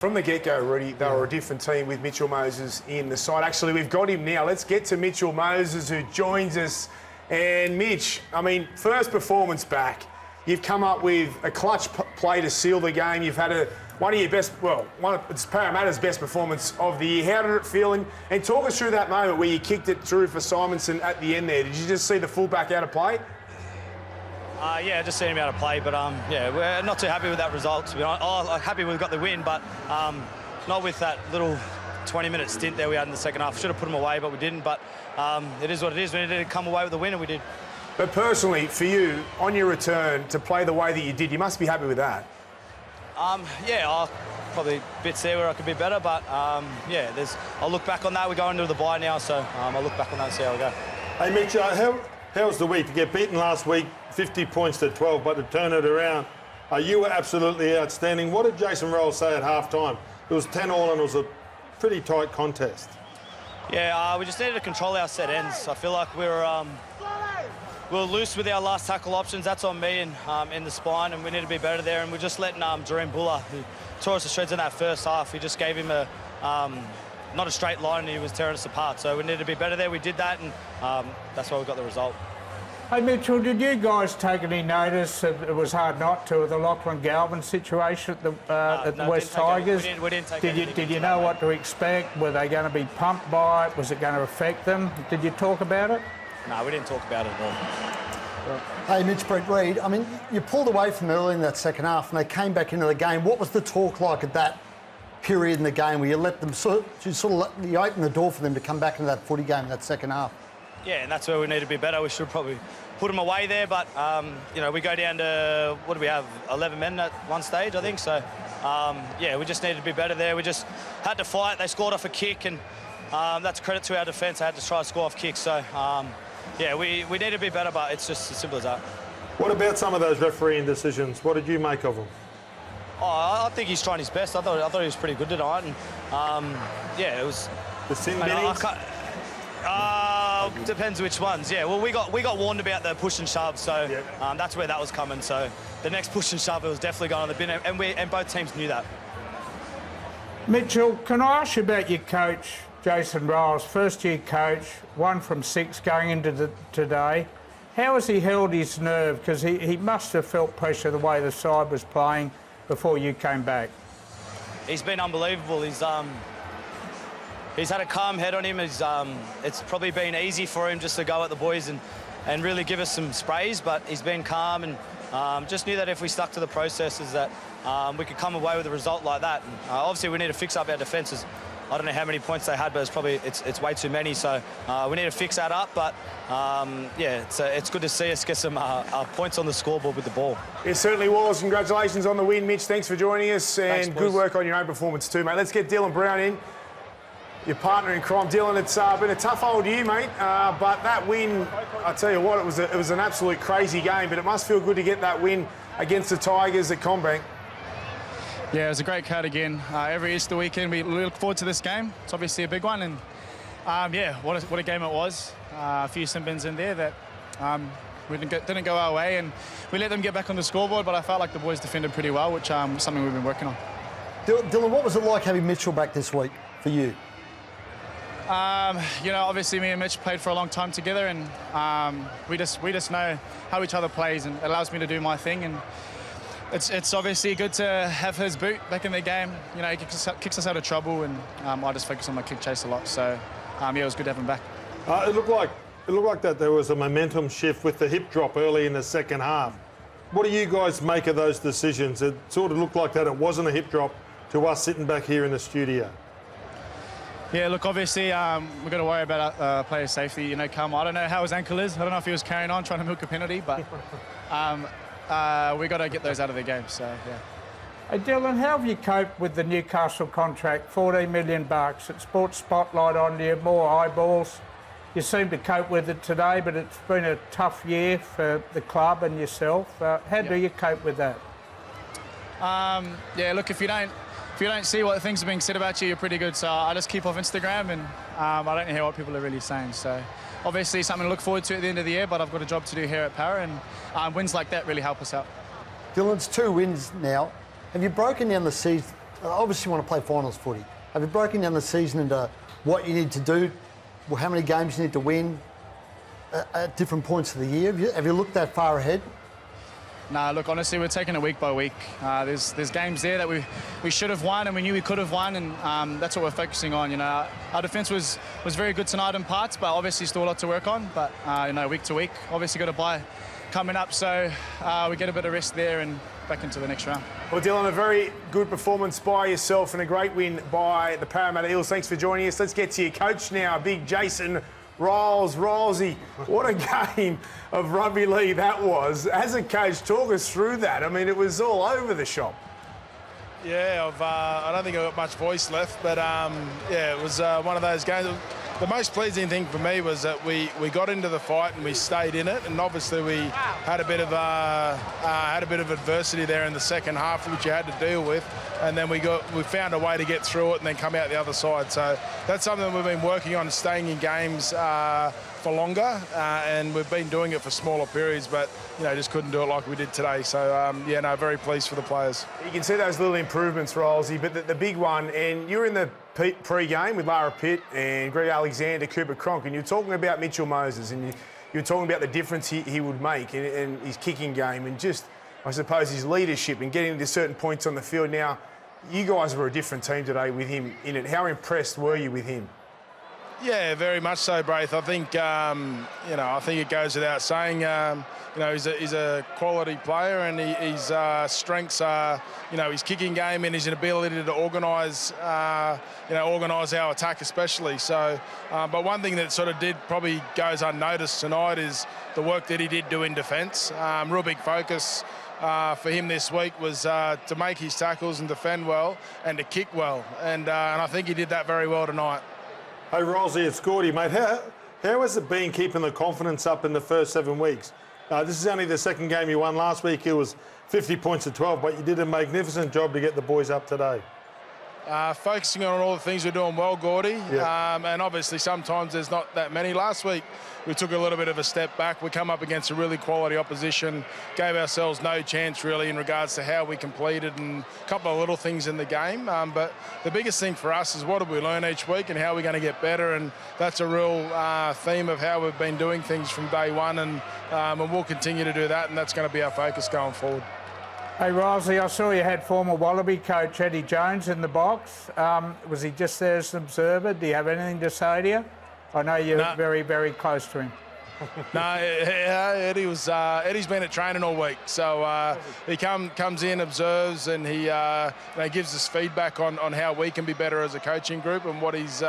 From the get-go, Rudy, they were a different team with Mitchell Moses in the side. Actually, we've got him now. Let's get to Mitchell Moses, who joins us. And Mitch, I mean, first performance back. You've come up with a clutch play to seal the game. You've had one of your best, it's Parramatta's best performance of the year. How did it feel? And talk us through that moment where you kicked it through for Simonson at the end there. Did you just see the fullback out of play? Yeah, just seeing him out of play, but yeah, we're not too happy with that result, to be honest. Happy we've got the win, but not with that little 20-minute stint there we had in the second half. Should have put them away, but we didn't. But it is what it is. We needed to come away with the win, and we did. But personally, for you, on your return, to play the way that you did, you must be happy with that. Yeah, probably bits there where I could be better, but yeah, I'll look back on that. We're going into the bye now, so I'll look back on that and see how we go. Hey, Mitch, how was the week? To get beaten last week, 50 points to 12, but to turn it around, you were absolutely outstanding. What did Jason Ryles say at half-time? It was 10-all and it was a pretty tight contest. Yeah, we just needed to control our set ends. I feel like we were loose with our last tackle options. That's on me and in the spine, and we need to be better there. And we're just letting Jareem Buller, who tore us to shreds in that first half, we just gave him not a straight line, and he was tearing us apart. So we needed to be better there. We did that, and that's why we got the result. Hey, Mitchell, did you guys take any notice? It was hard not to, the Lachlan Galvin situation at the West Tigers. We didn't take Did you know what to expect? Were they going to be pumped by it? Was it going to affect them? Did you talk about it? No, we didn't talk about it at all. Hey, Mitch, Brett Reid, I mean, you pulled away from early in that second half and they came back into the game. What was the talk like at that period in the game where you let them you opened the door for them to come back into that footy game in that second half? Yeah, and that's where we need to be better. We should probably put them away there, but, you know, we go down to, what do we have, 11 men at one stage, I think. So, yeah, we just needed to be better there. We just had to fight. They scored off a kick, and that's credit to our defence. They had to try to score off kicks. So, yeah, we need to be better, but it's just as simple as that. What about some of those refereeing decisions? What did you make of them? Oh, I think he's trying his best. I thought he was pretty good tonight, and yeah, it was. The sin binnings? Depends which ones. Yeah, well, we got warned about the push and shove, so yeah. That's where that was coming. So the next push and shove, it was definitely going on the bin, and both teams knew that. Mitchell, can I ask you about your coach, Jason Ryles, first-year coach, 1 from 6 going into today. How has he held his nerve? Because he must have felt pressure the way the side was playing before you came back. He's been unbelievable. He's had a calm head on him. It's probably been easy for him just to go at the boys and really give us some sprays, but he's been calm and just knew that if we stuck to the processes that we could come away with a result like that. And, obviously, we need to fix up our defences. I don't know how many points they had, but it's way too many. So we need to fix that up. But yeah, it's good to see us get some points on the scoreboard with the ball. It certainly was. Congratulations on the win, Mitch. Thanks for joining us, and Thanks, good work on your own performance too, mate. Let's get Dylan Brown in, your partner in crime. Dylan, it's been a tough old year, mate. But that win, I tell you what, it was an absolute crazy game. But it must feel good to get that win against the Tigers at CommBank. Yeah, it was a great crowd again. Every Easter weekend, we look forward to this game. It's obviously a big one, and yeah, what a game it was. A few sin-bins in there that we didn't go our way, and we let them get back on the scoreboard, but I felt like the boys defended pretty well, which is something we've been working on. Dylan, what was it like having Mitchell back this week for you? You know, obviously me and Mitch played for a long time together, and we just know how each other plays, and it allows me to do my thing. And it's obviously good to have his boot back in the game. You know, he kicks us out of trouble, and I just focus on my kick chase a lot. So yeah, it was good to have him back. It looked like that there was a momentum shift with the hip drop early in the second half. What do you guys make of those decisions? It sort of looked like that it wasn't a hip drop to us sitting back here in the studio. Yeah, look, obviously we've got to worry about player safety. You know, I don't know how his ankle is. I don't know if he was carrying on trying to milk a penalty, but we got to get those out of the game. So yeah. Hey, Dylan, how have you coped with the Newcastle contract? $14 million. It's brought spotlight on you, more eyeballs. You seem to cope with it today, but it's been a tough year for the club and yourself. How do you cope with that? Yeah, look, if you don't see what things are being said about you, you're pretty good. So I just keep off Instagram, and I don't hear what people are really saying. So obviously something to look forward to at the end of the year, but I've got a job to do here at Para, and wins like that really help us out. Dylan, it's 2 wins now. Have you broken down the obviously you want to play finals footy. Have you broken down the season into what you need to do, how many games you need to win at different points of the year? Have you looked that far ahead? Nah, look, honestly, we're taking it week by week. There's games there that we should have won and we knew we could have won, and that's what we're focusing on. You know, our defence was very good tonight in parts, but obviously still a lot to work on. But you know, week to week, obviously got a bye coming up, so we get a bit of rest there and back into the next round. Well, Dylan, a very good performance by yourself and a great win by the Parramatta Eels. Thanks for joining us. Let's get to your coach now, big Jason Ryles. Rylesy, what a game of rugby league that was. As a coach, talk us through that. I mean, it was all over the shop. Yeah, I don't think I've got much voice left, but yeah, it was one of those games. The most pleasing thing for me was that we got into the fight and we stayed in it, and obviously we had a bit of adversity there in the second half, which you had to deal with, and then we found a way to get through it and then come out the other side. So that's something we've been working on, staying in games for longer, and we've been doing it for smaller periods, but you know, just couldn't do it like we did today. So yeah, no, very pleased for the players. You can see those little improvements, Rylesy, but the big one, and you're in the pre-game with Lara Pitt and Greg Alexander, Cooper Cronk, and you're talking about Mitchell Moses, and you're talking about the difference he would make and his kicking game, and just, I suppose, his leadership and getting to certain points on the field. Now, you guys were a different team today with him in it. How impressed were you with him? Yeah, very much so, Braith. I think you know, I think it goes without saying. You know, he's a quality player, and his strengths are, you know, his kicking game and his ability to organise, you know, organise our attack especially. So, but one thing that sort of probably goes unnoticed tonight is the work that he did do in defence. Real big focus for him this week was to make his tackles and defend well and to kick well, and I think he did that very well tonight. Hey, Rylesy, it's Gordy, mate. How has it been keeping the confidence up in the first 7 weeks? This is only the second game you won. Last week it was 50 points to 12, but you did a magnificent job to get the boys up today. Focusing on all the things we're doing well, Gordy, Yeah. and obviously sometimes there's not that many. Last week we took a little bit of a step back. We come up against a really quality opposition, gave ourselves no chance really in regards to how we completed and a couple of little things in the game. But the biggest thing for us is what do we learn each week and how are we going to get better, and that's a real theme of how we've been doing things from day one, and we'll continue to do that, and that's going to be our focus going forward. Hey, Rylesy, I saw you had former Wallaby coach Eddie Jones in the box. Was he just there as an observer? Do you have anything to say to you? I know you're very, very close to him. No, Eddie's been at training all week, so he comes in, observes, and he gives us feedback on how we can be better as a coaching group and what he's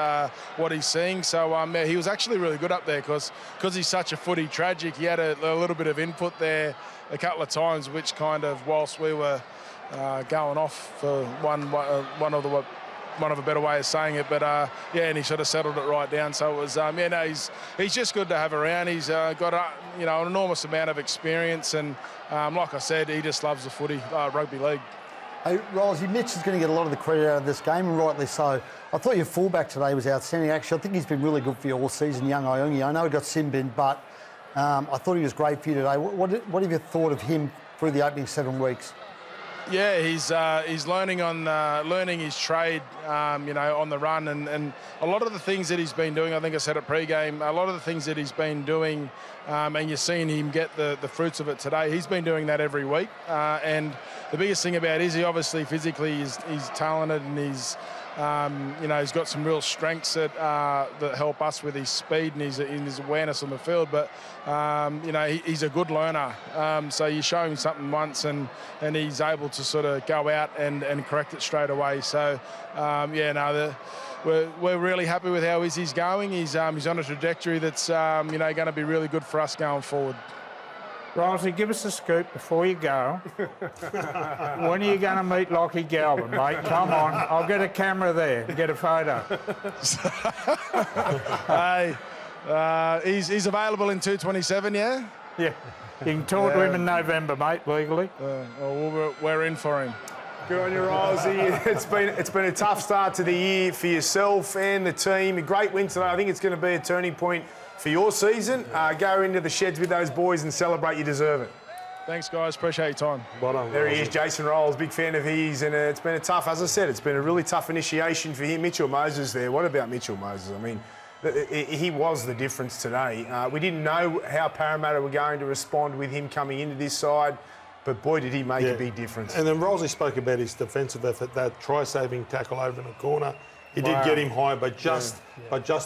seeing. So yeah, he was actually really good up there because he's such a footy tragic. He had a little bit of input there a couple of times, which kind of, whilst we were going off for one of a better way of saying it, but yeah, and he sort of settled it right down. So it was, yeah, no, he's just good to have around. He's got you know, an enormous amount of experience, and like I said, he just loves the footy, rugby league. Hey, Rylesy, Mitch is going to get a lot of the credit out of this game, and rightly so. I thought your fullback today was outstanding. Actually, I think he's been really good for you all season, young Iongi. I know he got sin bin, but I thought he was great for you today. What have you thought of him through the opening 7 weeks? Yeah, he's learning his trade, you know, on the run, and a lot of the things that he's been doing, I think I said at pre-game, a lot of the things that he's been doing, and you're seeing him get the fruits of it today. He's been doing that every week, and the biggest thing about it is he obviously physically he's talented, and he's you know, he's got some real strengths that help us with his speed and his awareness on the field. But you know, he's a good learner. So you show him something once, and he's able to sort of go out and correct it straight away. So yeah, no, we're really happy with how he's going. He's on a trajectory that's you know, going to be really good for us going forward. Rylesy, give us a scoop before you go. When are you going to meet Lockie Galvin, mate? Come on, I'll get a camera there and get a photo. Hey, he's available in 227, yeah? Yeah, you can talk to him in November, mate, legally. Well, we're in for him. Good on you, Rylesy. It's been a tough start to the year for yourself and the team. A great win today. I think it's going to be a turning point for your season. Go into the sheds with those boys and celebrate. You deserve it. Thanks, guys. Appreciate your time. Well done, There he Ryles. is, Jason Ryles, big fan of his, and it's been a tough, as I said, it's been a really tough initiation for him. Mitchell Moses there. What about Mitchell Moses? I mean, he was the difference today. We didn't know how Parramatta were going to respond with him coming into this side, but boy, did he make a big difference. And then Ryles spoke about his defensive effort, that try-saving tackle over in the corner. He did get him high, but just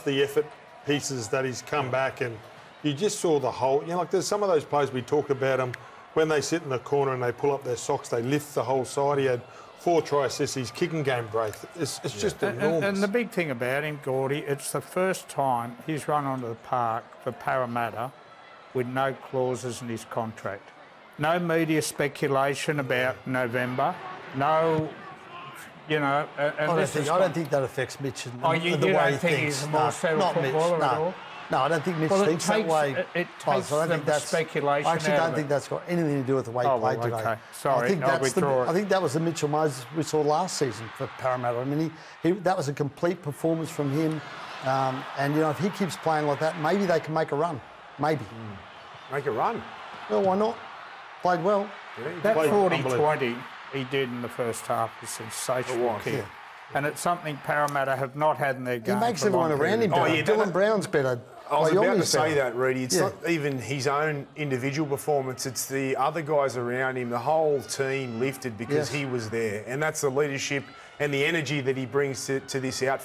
the effort pieces that he's come back, and you just saw the whole. You know, like there's some of those players we talk about them when they sit in the corner and they pull up their socks, they lift the whole side. He had 4 try assists. His kicking game break. It's just enormous. And the big thing about him, Gordy, it's the first time he's run onto the park for Parramatta with no clauses in his contract. No media speculation about November. No, you know. And I don't think that affects Mitch and you the way don't he think thinks. he's a more settled not Mitch. footballer at all? No, I don't think Mitch Well, thinks that way. It Buzz. takes I don't the think that's speculation I actually out don't of think it. that's got anything to do with the way he played today. Okay. Sorry, I think I'll withdraw it. I think that was the Mitchell Moses we saw last season for Parramatta. I mean, that was a complete performance from him. And, you know, if he keeps playing like that, maybe they can make a run. Maybe. Make a run. Well, why not? Played well. That Played 40-20 he did in the first half was sensational kick. Yeah. And it's something Parramatta have not had in their He game. makes for a long everyone around him period. better. yeah, Dylan Brown's better. I was about to Wyoming's say better. that, Reedy. It's Yeah. not even his own individual performance. It's the other guys around him. The whole team lifted because Yes. he was there. And that's the leadership and the energy that he brings to this outfit.